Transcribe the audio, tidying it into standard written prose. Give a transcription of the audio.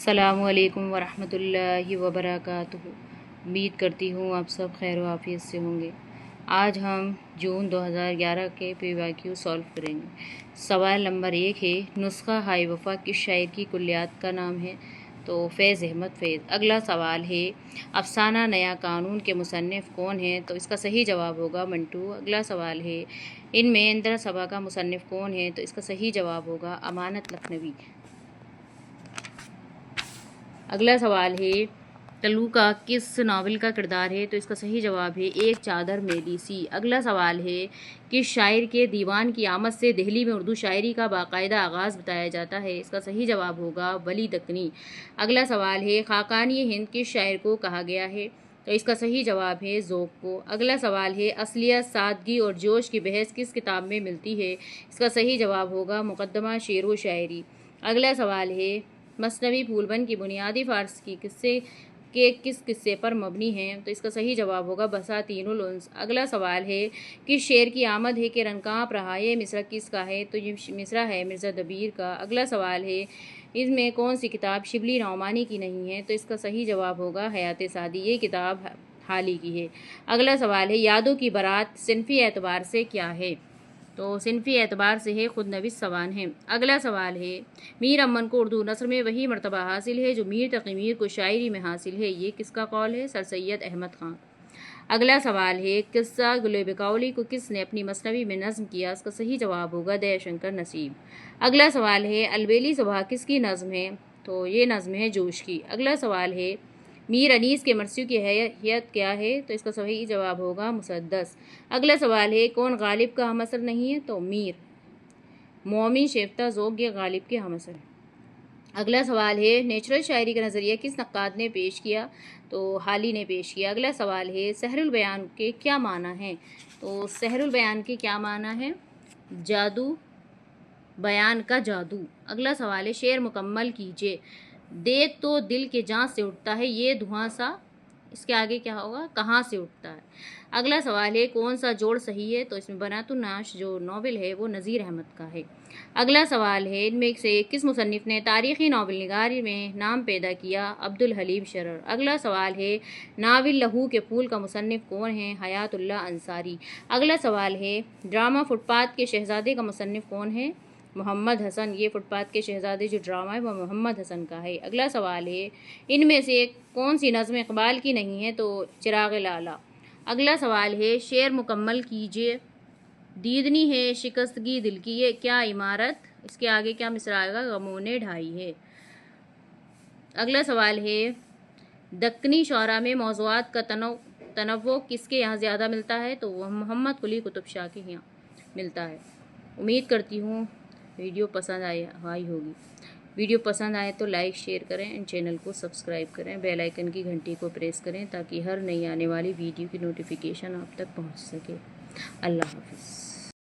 अस्सलामु अलैकुम वरहमतुल्लाहि वबरकातुहू। उम्मीद करती हूँ आप सब खैर व आफियत से होंगे। आज हम जून 2011 के PYQ सॉल्व करेंगे। सवाल नंबर 1 है, नुस्खा हाय वफ़ा किस शायर की कुल्लियात का नाम है? तो फैज़ अहमद फैज़। अगला सवाल है, अफसाना नया कानून के मुसन्निफ़ कौन हैं? तो इसका सही जवाब होगा मंटू। अगला सवाल है, इनमें इंदिरा सभा का मुसन्निफ़ कौन है? तो इसका सही जवाब होगा अमानत लखनवी। अगला सवाल है, तलूका किस नावल का किरदार है? तो इसका सही जवाब है एक चादर मेली सी। अगला सवाल है, किस शायर के दीवान की आमद से दिल्ली में उर्दू शायरी का बाकायदा आगाज़ बताया जाता है? इसका सही जवाब होगा वली दक्कनी। अगला सवाल है, खाकानी हिंद किस शायर को कहा गया है? तो इसका सही जवाब है ज़ौक़ को। अगला सवाल है, असलियत, सादगी और जोश की बहस किस किताब में मिलती है? इसका सही जवाब होगा मुक़द्दमा शेर व शायरी। अगला सवाल है, मसनवी फूलबन की बुनियादी फ़ारसी किस किस्से पर मबनी है? तो इसका सही जवाब होगा बसातीनुल उन्स। अगला सवाल है, किस शेर की आमद है कि रंग काँप रहा है? ये मिसरा किसका है? तो ये मिसरा है मिर्ज़ा दबीर का। अगला सवाल है, इसमें कौन सी किताब शिबली नौमानी की नहीं है? तो इसका सही जवाब होगा हयात सादी। ये किताब हाल ही की है। अगला सवाल है, यादों की बारात सिनफ़ी एतबार से क्या है? तो सिनफ़ी एतबार से है खुद नवीस सवान है। अगला सवाल है, मीर अमन को उर्दू नस्र में वही मर्तबा हासिल है जो मीर तक़ी मीर को शायरी में हासिल है। ये किसका कौल है? सर सैयद अहमद ख़ान। अगला सवाल है, किस्सा गुल बकौली को किसने अपनी मसनवी में नज़्म किया? इसका सही जवाब होगा दयाशंकर नसीब। अगला सवाल है, अलबेली सुबह किसकी नज़्म है? तो ये नज़्म है जोश की। अगला सवाल है, मीर अनीस के मरसियों की हैयत क्या है? तो इसका सही जवाब होगा मुसद्दस। अगला सवाल है, कौन गालिब का हमअसर नहीं है? तो मीर मोमिन शेफ्ता ज़ौक़ ये गालिब के हमअसर है। अगला सवाल है, नेचुरल शायरी का नज़रिया किस नक्काद ने पेश किया? तो हाली ने पेश किया। अगला सवाल है, सहरुल बयान के क्या माना है? तो सहरुल बयान के क्या माना है? जादू, बयान का जादू। अगला सवाल है, शेर मुकम्मल कीजिए। देख तो दिल के जान से उठता है ये धुआं सा, इसके आगे क्या होगा? कहाँ से उठता है। अगला सवाल है, कौन सा जोड़ सही है? तो इसमें बनातुन नाश जो नावल है वो नज़ीर अहमद का है। अगला सवाल है, इनमें से किस मुसन्निफ़ ने तारीख़ी नावल निगार में नाम पैदा किया? अब्दुल हलीम शरर। अगला सवाल है, नावल लहू के फूल का मुसन्निफ़ कौन है? हयातुल्लाह अंसारी। अगला सवाल है, ड्रामा फुटपाथ के शहज़ादे का मुसन्निफ़ कौन है? मोहम्मद हसन। ये फुटपाथ के शहज़ादे जो ड्रामा है वो मोहम्मद हसन का है। अगला सवाल है, इनमें से कौन सी नज़्म इक़बाल की नहीं है? तो चिराग़ लाला। अगला सवाल है, शेर मुकम्मल कीजिए। दीदनी है शिकस्तगी दिल की ये क्या इमारत, इसके आगे क्या मिसरा आएगा? गमों ने ढाई है। अगला सवाल है, दक्कनी शौरा में मौज़ूआत का तनव्वुअ किसके यहाँ ज़्यादा मिलता है? तो वह मोहम्मद कुली कुतुब शाह के यहाँ मिलता है। उम्मीद करती हूँ वीडियो पसंद आई होगी। वीडियो पसंद आए तो लाइक शेयर करें एंड चैनल को सब्सक्राइब करें। बेल आइकन की घंटी को प्रेस करें ताकि हर नई आने वाली वीडियो की नोटिफिकेशन आप तक पहुंच सके। अल्लाह हाफ़िज़।